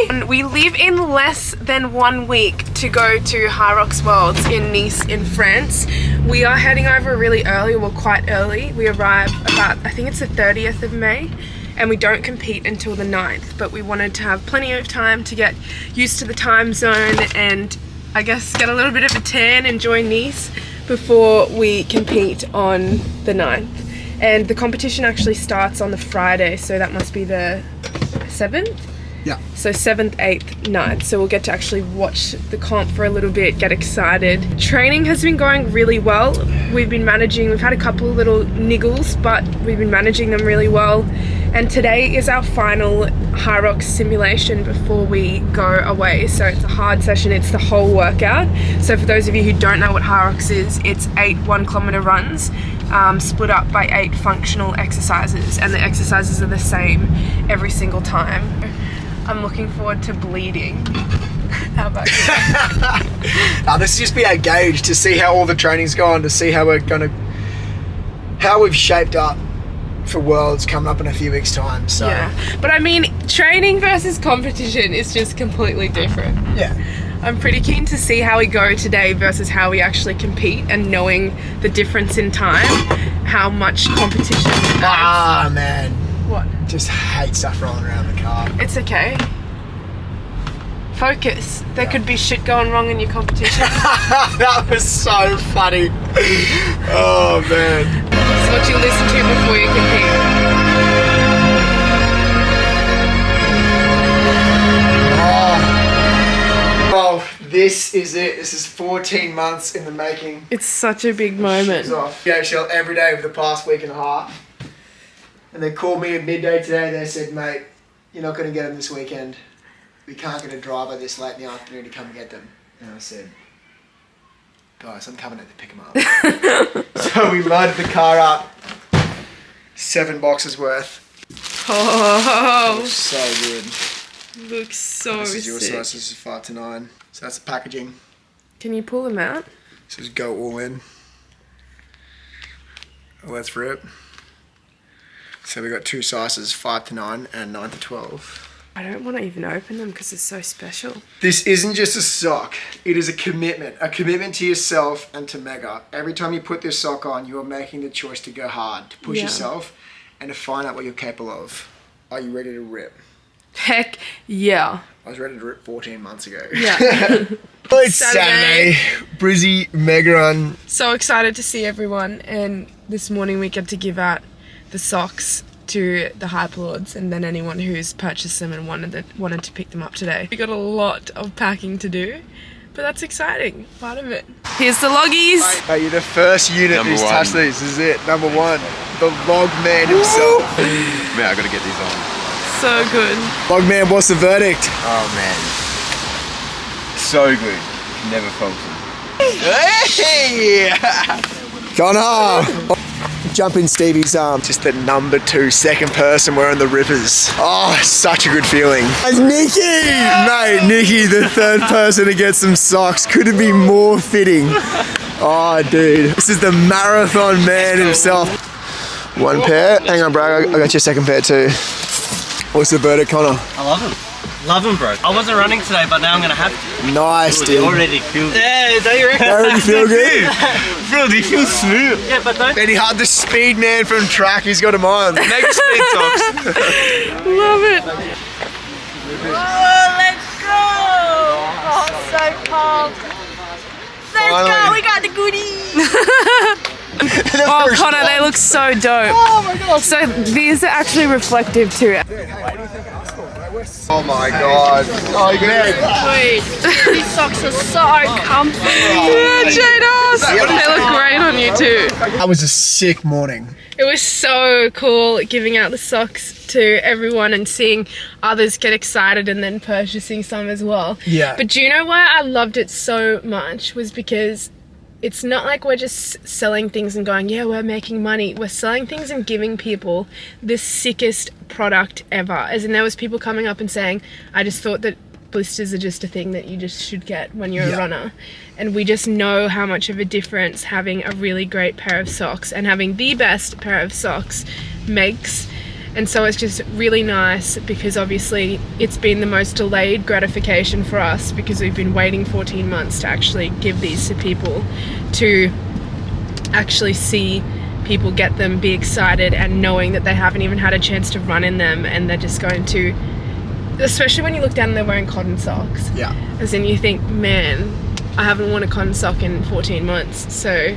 And we leave in less than 1 week to go to HYROX Worlds in Nice in France. We are heading over really early, well quite early. We arrive about, I think it's the 30th of May, and we don't compete until the 9th, but we wanted to have plenty of time to get used to the time zone and I guess get a little bit of a tan, enjoy Nice before we compete on the 9th. And the competition actually starts on the Friday, so that must be the 7th? Yeah. So 7th, 8th, 9th. So we'll get to actually watch the comp for a little bit, get excited. Training has been going really well. We've had a couple of little niggles, but we've been managing them really well. And today is our final HYROX simulation before we go away. So it's a hard session, it's the whole workout. So for those of you who don't know what HYROX is, it's 8 1-kilometer runs split up by 8 functional exercises, and the exercises are the same every single time. I'm looking forward to bleeding. How about you? This will just be our gauge to see how all the training's gone, to see how how we've shaped up for Worlds coming up in a few weeks' time. So yeah, but I mean, training versus competition is just completely different. Yeah. I'm pretty keen to see how we go today versus how we actually compete, and knowing the difference in time, how much competition. Ah, man. What? Just hate stuff rolling around the car. It's okay. Focus. There could be shit going wrong in your competition. That was so funny. Oh, man. It's what you listen to before you compete. Oh, this is it. This is 14 months in the making. It's such a big moment. Shoes off. DHL every day over the past week and a half. And they called me at midday today. They said, mate, you're not going to get them this weekend. We can't get a driver this late in the afternoon to come and get them. And I said, guys, I'm coming out to pick them up. So we loaded the car up. 7 boxes worth. Oh, Looks so good. looks so This is your sick. size. This is 5 to 9. So that's the packaging. Can you pull them out? So just go all in. Let's rip. So we got 2 sizes, 5 to 9 and 9 to 12. I don't want to even open them because it's so special. This isn't just a sock, it is a commitment to yourself and to Mega. Every time you put this sock on, you are making the choice to go hard, to push yourself and to find out what you're capable of. Are you ready to rip? Heck yeah. I was ready to rip 14 months ago. Yeah. It's Saturday. Brizzy Mega Run. So excited to see everyone, and this morning we get to give out the socks to the hype lords and then anyone who's purchased them and wanted to pick them up today. We got a lot of packing to do, but that's exciting, part of it. Here's the loggies. Hey, you're the first unit who's touched these. This is it, number 1. The log man himself. Man, I gotta get these on. So good. Log man, what's the verdict? Oh man, so good. Never felt it. Hey! Connor! Jump in Stevie's arm. Just the number 2 second person wearing the rippers. Oh, such a good feeling. It's Nikki! Mate, Nikki, the 3rd person to get some socks. Couldn't be more fitting. Oh, dude. This is the marathon man himself. 1 pair. Hang on, bro. I got your 2nd pair too. What's the verdict, Connor? I love them. Love them, bro. I wasn't running today, but now I'm gonna have to. Nice, dude. Already feel good. Yeah, don't you reckon? They already feel good? Bro, they feel smooth. Yeah, but don't. Benny Hart, the speed man from track, he's got them on. Mega speed socks. Love it. Oh, let's go! Oh, so pumped. Let's go, we got the goodies. Oh, Connor, they look so dope. Oh my god. So these are actually reflective too. Oh my god. Oh, good. Dude, these socks are so comfy. Yeah, Jados. They look great on you too. That was a sick morning. It was so cool giving out the socks to everyone and seeing others get excited and then purchasing some as well. Yeah. But do you know why I loved it so much was because it's not like we're just selling things and going, yeah, we're making money. We're selling things and giving people the sickest product ever. As in, there was people coming up and saying, I just thought that blisters are just a thing that you just should get when you're a runner. And we just know how much of a difference having a really great pair of socks and having the best pair of socks makes. And so it's just really nice because obviously it's been the most delayed gratification for us because we've been waiting 14 months to actually give these to people, to actually see people get them, be excited, and knowing that they haven't even had a chance to run in them and they're just going to, especially when you look down and they're wearing cotton socks. Yeah. As in you think, man, I haven't worn a cotton sock in 14 months. So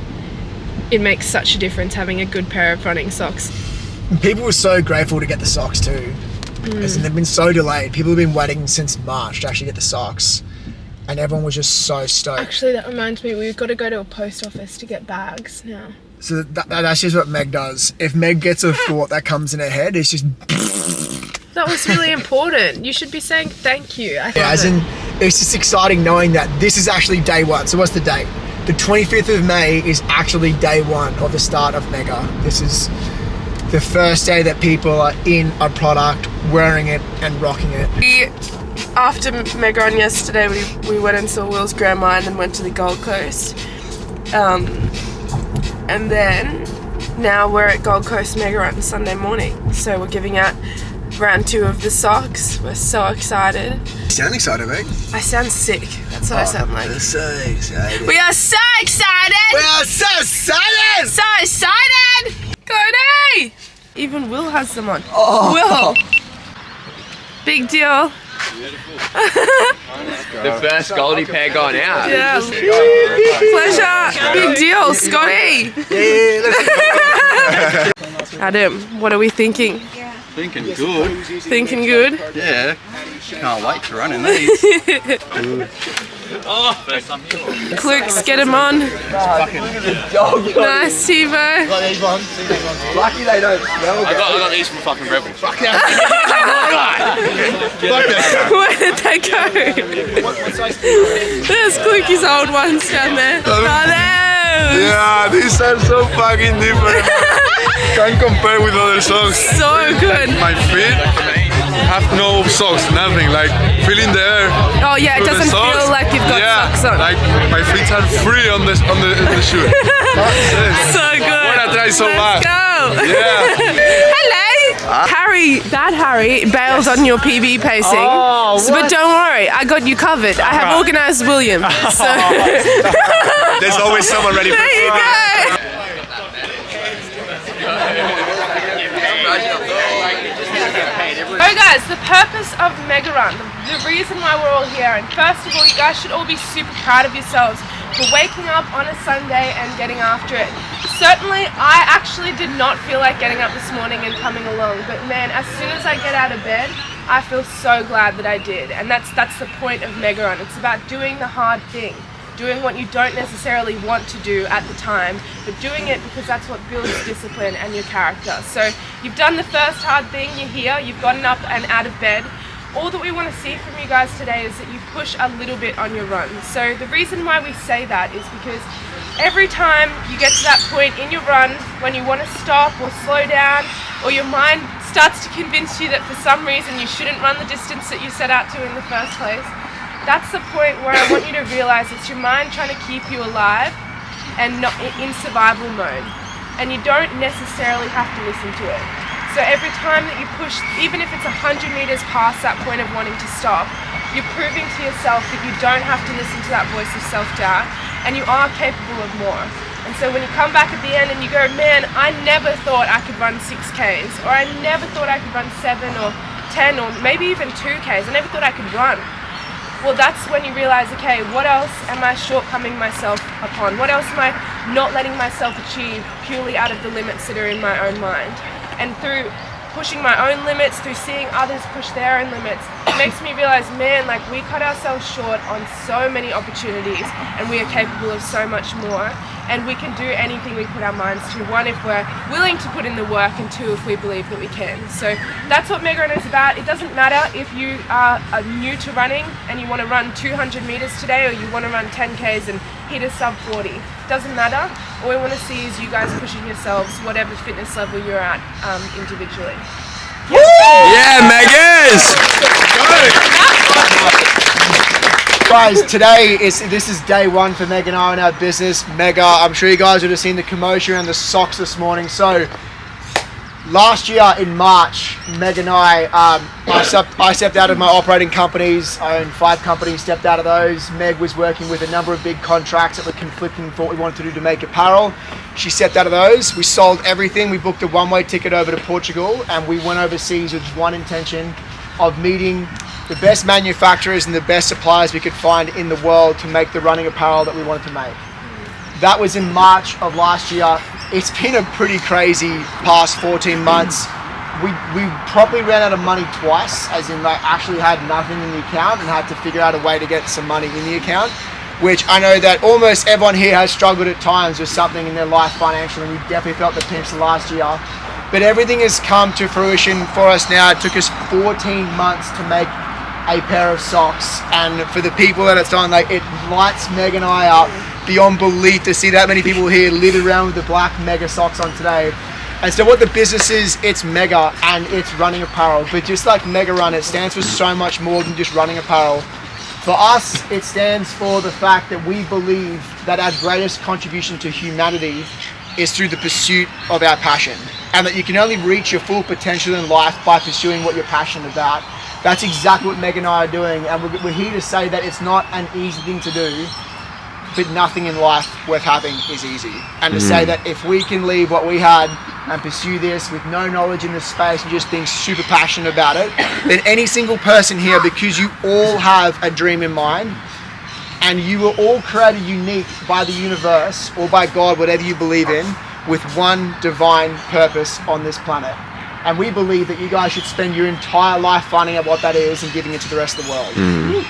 it makes such a difference having a good pair of running socks. People were so grateful to get the socks too. As in they've been so delayed. People have been waiting since March to actually get the socks. And everyone was just so stoked. Actually, that reminds me, we've got to go to a post office to get bags now. So that's just what Meg does. If Meg gets a thought that comes in her head, it's just... That was really important. You should be saying thank you. It's just exciting knowing that this is actually day one. So what's the date? The 25th of May is actually day one of the start of Mega. This is the first day that people are in a product, wearing it and rocking it. After Mega Run yesterday, we went and saw Will's grandma and then went to the Gold Coast. And then now we're at Gold Coast Mega Run Sunday morning. So we're giving out round 2 of the socks. We're so excited. You sound excited, Meg. I sound sick. That's what I sound like. We're so excited. We are so excited! We are so excited! So excited! Cody! Even Will has them on. Oh. Will! Big deal. The first Goldie pair gone out. Yeah. Pleasure. Big deal, Scotty. Adam, what are we thinking? Thinking good. Thinking good? Yeah. Can't wait to run in these. Klukes, get him on. Nice, Tivo. Lucky they don't smell. I got these from fucking Rebel. Where did they go? There's Klukey's old ones down there. Oh, those. Yeah, these are so fucking different. Can't compare with other socks. So good. My feet have no socks, nothing. Like feeling the air. Oh yeah, it doesn't feel like you've got socks on. Like my feet are free on the shoe. So good. Wanna try so bad. Let's go. Yeah. Hello. Harry, Bad Harry bails on your PB pacing. Oh, But don't worry, I got you covered. I have organised William. So There's always someone ready for there you go. Hey guys, the purpose of Mega Run, the reason why we're all here, and first of all, you guys should all be super proud of yourselves for waking up on a Sunday and getting after it. Certainly, I actually did not feel like getting up this morning and coming along, but man, as soon as I get out of bed, I feel so glad that I did, and that's the point of Mega Run. It's about doing the hard thing. Doing what you don't necessarily want to do at the time, but doing it because that's what builds discipline and your character. So you've done the first hard thing, you're here, you've gotten up and out of bed. All that we want to see from you guys today is that you push a little bit on your run. So the reason why we say that is because every time you get to that point in your run when you want to stop or slow down, or your mind starts to convince you that for some reason you shouldn't run the distance that you set out to in the first place, that's the point where I want you to realize it's your mind trying to keep you alive and not in survival mode. And you don't necessarily have to listen to it. So every time that you push, even if it's 100 meters past that point of wanting to stop, you're proving to yourself that you don't have to listen to that voice of self-doubt and you are capable of more. And so when you come back at the end and you go, man, I never thought I could run 6Ks, or I never thought I could run 7 or 10 or maybe even 2Ks, I never thought I could run. Well, that's when you realize, okay, what else am I shortcoming myself upon? What else am I not letting myself achieve purely out of the limits that are in my own mind? And through pushing my own limits, through seeing others push their own limits, it makes me realize, man, like we cut ourselves short on so many opportunities and we are capable of so much more. And we can do anything we put our minds to. 1, if we're willing to put in the work, and 2, if we believe that we can. So that's what Mega Run is about. It doesn't matter if you are new to running and you want to run 200 meters today, or you want to run 10Ks and hit a sub 40. It doesn't matter. All we want to see is you guys pushing yourselves, whatever fitness level you're at individually. Yeah, Megas! Guys, this is day one for Meg and I in our business. Mega, I'm sure you guys would have seen the commotion around the socks this morning. So Last year in March, Meg and I stepped out of my operating companies. I own 5 companies, stepped out of those. Meg was working with a number of big contracts that were conflicting with what we wanted to do to make apparel. She stepped out of those. We sold everything. We booked a one-way ticket over to Portugal, and we went overseas with one intention of meeting the best manufacturers and the best suppliers we could find in the world to make the running apparel that we wanted to make. That was in March of last year. It's been a pretty crazy past 14 months. We probably ran out of money twice, as in like actually had nothing in the account and had to figure out a way to get some money in the account, which I know that almost everyone here has struggled at times with something in their life financially, and we definitely felt the pinch last year. But everything has come to fruition for us now. It took us 14 months to make a pair of socks, and for the people that it's done, like, it lights Meg and I up beyond belief to see that many people here littered around with the black Mega socks on today. And so what the business is, it's Mega and it's running apparel, but just like Mega Run, it stands for so much more than just running apparel. For us, it stands for the fact that we believe that our greatest contribution to humanity is through the pursuit of our passion, and that you can only reach your full potential in life by pursuing what you're passionate about. That's exactly what Meg and I are doing, and we're here to say that it's not an easy thing to do, but nothing in life worth having is easy. And to say that if we can leave what we had and pursue this with no knowledge in this space and just being super passionate about it, then any single person here, because you all have a dream in mind, and you were all created unique by the universe or by God, whatever you believe in, with one divine purpose on this planet. And we believe that you guys should spend your entire life finding out what that is and giving it to the rest of the world. Woo!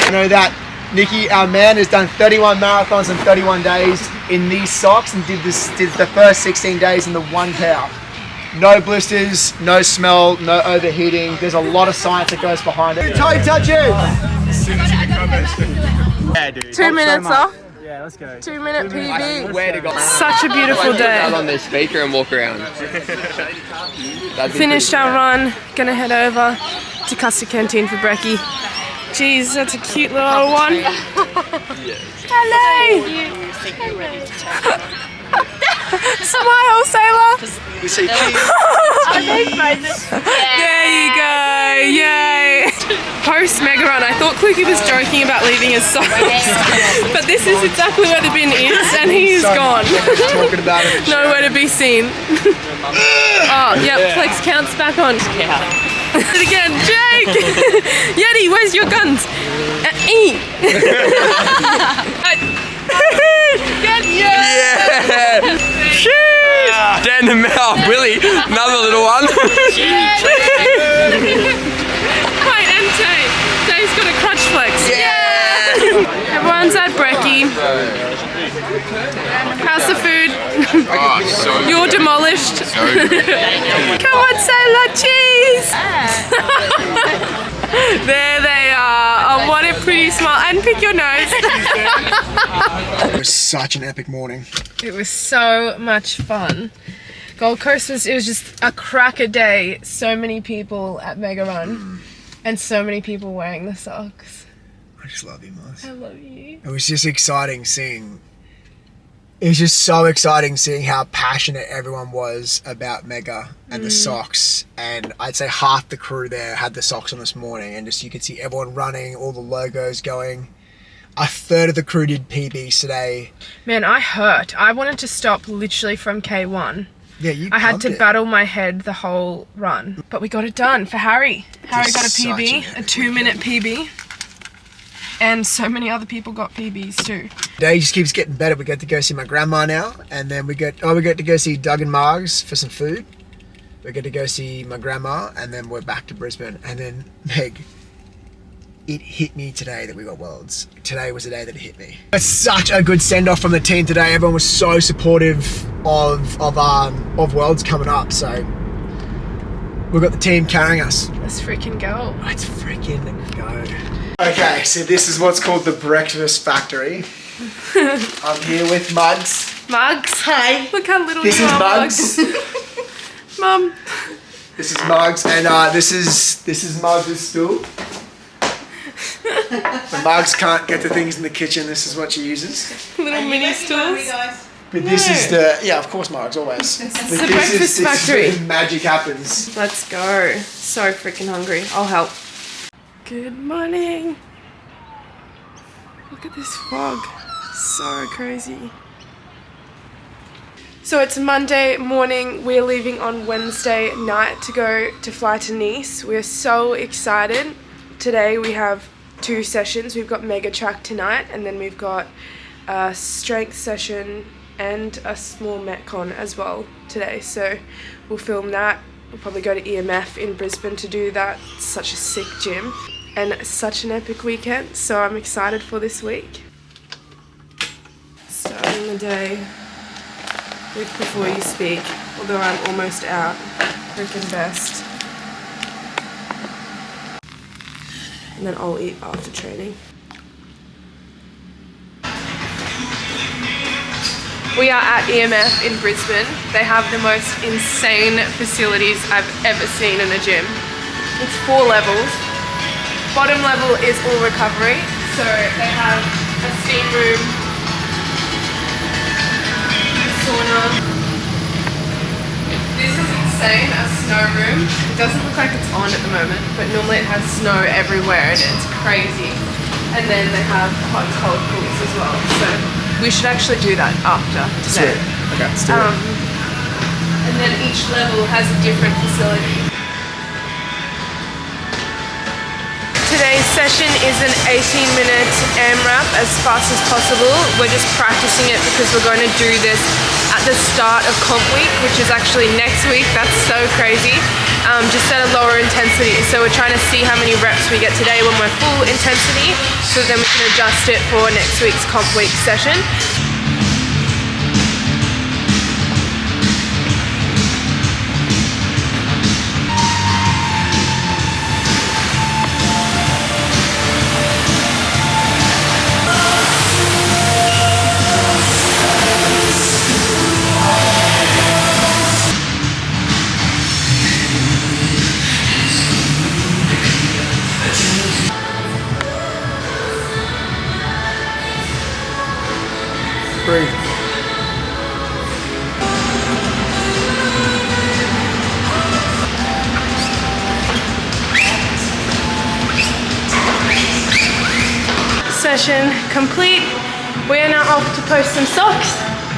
I know that Nikki, our man, has done 31 marathons in 31 days in these socks, and did the first 16 days in the one pair. No blisters, no smell, no overheating. There's a lot of science that goes behind it. Toe touch it! Yeah, dude. 2 minutes off. Yeah, let's go. 2-minute PB. Where to go? Such a beautiful day. Out on their speaker and walk around. Finished our run. Gonna head over to Custard Canteen for brekkie. Jeez, that's a cute little one. Hello. Smile, sailor. We say cheese. There you go. Yay. Post Mega Run, I thought Clicky was joking about leaving his socks, but this is exactly where the bin is, and he is gone. Talking about it. Nowhere to be seen. Oh, yep, Flex counts back on. And again, Jake! Yeti, where's your guns? Yeah! Dead in the mouth, Willie. Another little one. Wait, and Tay. Tay's got a crutch flex. Yeah! Everyone's at brekkie. How's the food? Oh, so You're demolished. so good. Come on, sailor, cheese! There they are. Oh, what a pretty smile. And pick your nose. It was such an epic morning. It was so much fun. Gold Coast was just a cracker day. So many people at Mega Run and so many people wearing the socks. I just love you, Mars. I love you. It was just exciting seeing. It was just so exciting seeing how passionate everyone was about Mega and the socks. And I'd say half the crew there had the socks on this morning, and just you could see everyone running, all the logos going. A third of the crew did PBs today. Man, I hurt. I wanted to stop literally from K1. Yeah, you I had to pumped it. battle my head the whole run. But we got it done for Harry. Harry got a PB, a 2-minute PB. And so many other people got PBs too. Day just keeps getting better. We get to go see my grandma now, and then we get to go see Doug and Margs for some food. We get to go see my grandma, and then we're back to Brisbane. And then Meg, it hit me today that we got Worlds. Today was the day that it hit me. It's such a good send off from the team today. Everyone was so supportive of Worlds coming up. So we've got the team carrying us. Let's freaking go. Let's freaking go. Okay, so this is what's called the Breakfast Factory. I'm here with Mugs. Mugs. Hi. Look how little This you is are, Mugs. Mum. This is Mugs, and this is Mugs' stool. When Mugs can't get the things in the kitchen, this is what she uses. Little mini stools. But this is the, yeah, of course, Mark's always. It's the breakfast factory. This is where magic happens. Let's go. So freaking hungry. I'll help. Good morning. Look at this fog. So crazy. So it's Monday morning. We're leaving on Wednesday night to fly to Nice. We're so excited. Today we have 2 sessions. We've got mega track tonight, and then we've got a strength session and a small metcon as well today. So we'll film that. We'll probably go to EMF in Brisbane to do that. It's such a sick gym and such an epic weekend. So I'm excited for this week. Starting the day with Before You Speak, although I'm almost out. Freaking best. And then I'll eat after training. We are at EMF in Brisbane. They have the most insane facilities I've ever seen in a gym. It's 4 levels. Bottom level is all recovery. So they have a steam room, a sauna. This is insane, a snow room. It doesn't look like it's on at the moment, but normally it has snow everywhere and it's crazy. And then they have hot and cold pools as well. So we should actually do that after today. Sweet. Okay, let's do it. And then each level has a different facility. Today's session is an 18-minute AMRAP as fast as possible. We're just practicing it because we're going to do this at the start of comp week, which is actually next week. That's so crazy. Just at a lower intensity. So we're trying to see how many reps we get today when we're full intensity, so then we can adjust it for next week's comp week session. Breathe. Session complete. We are now off to post some socks.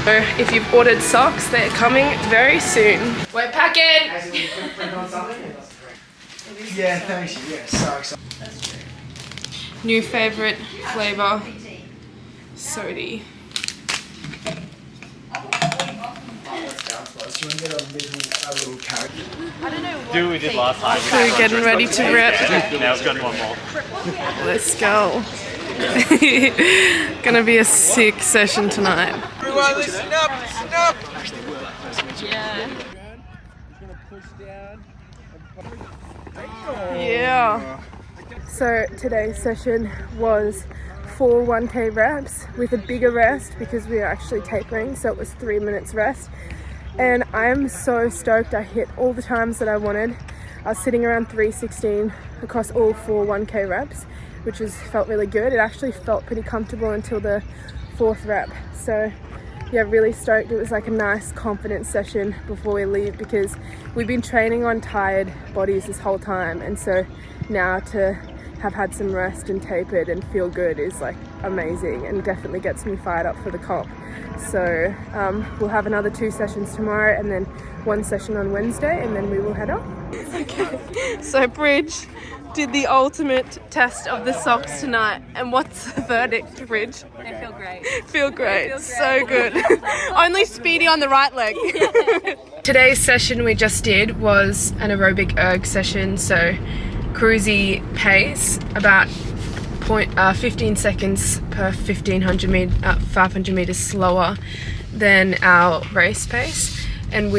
So if you've ordered socks, they're coming very soon. We're packing! Yeah, thanks. Yeah, socks. New favourite flavour, sody. Do what we did last time. We're getting ready to rep. Now it's got 1 more. Let's go. Gonna be a sick session tonight. Everyone, listen up, listen up. Yeah. So today's session was 4 1K reps with a bigger rest because we are actually tapering, so it was 3 minutes rest. And I am so stoked. I hit all the times that I wanted. I was sitting around 316 across all 4 1K reps, which felt really good. It actually felt pretty comfortable until the 4th rep. So yeah, really stoked. It was like a nice confidence session before we leave because we've been training on tired bodies this whole time, and so now to have had some rest and tapered and feel good is like amazing and definitely gets me fired up for the comp. So we'll have another 2 sessions tomorrow and then 1 session on Wednesday, and then we will head off. Okay, so Bridge did the ultimate test of the socks tonight, and what's the verdict, Bridge? They feel great. Feel great, so good. Only Speedy on the right leg. Today's session we just did was an aerobic erg session, so cruisy pace, about 15 seconds per 500 meters slower than our race pace. And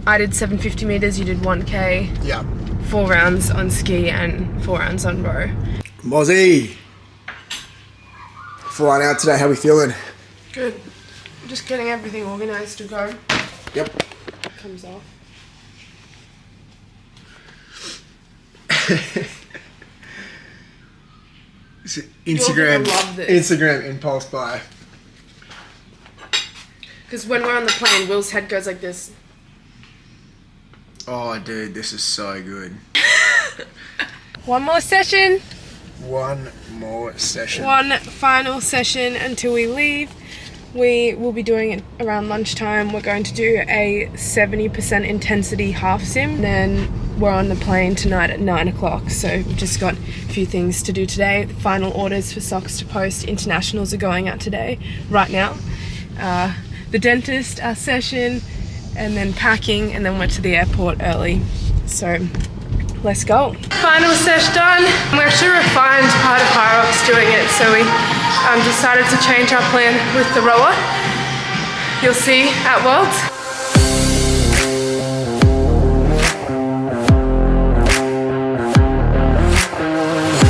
I did 750 meters, you did 1K. Yeah. 4 rounds on ski and 4 rounds on row. Mozzie. Flying out today, how we feeling? Good. Just getting everything organised to go. Yep. Comes off. Instagram, You're gonna love this. Instagram impulse buy. Because when we're on the plane, Will's head goes like this. Oh, dude, this is so good. One more session. One more session. One final session until we leave. We will be doing it around lunchtime. We're going to do a 70% intensity half sim. Then we're on the plane tonight at 9 o'clock. So we've just got a few things to do today. The final orders for socks to post. Internationals are going out today, right now. The dentist, our session, and then packing, and then went to the airport early. So let's go. Final sesh done. We actually refined part of HYROX doing it, so we decided to change our plan with the rower. You'll see at Worlds.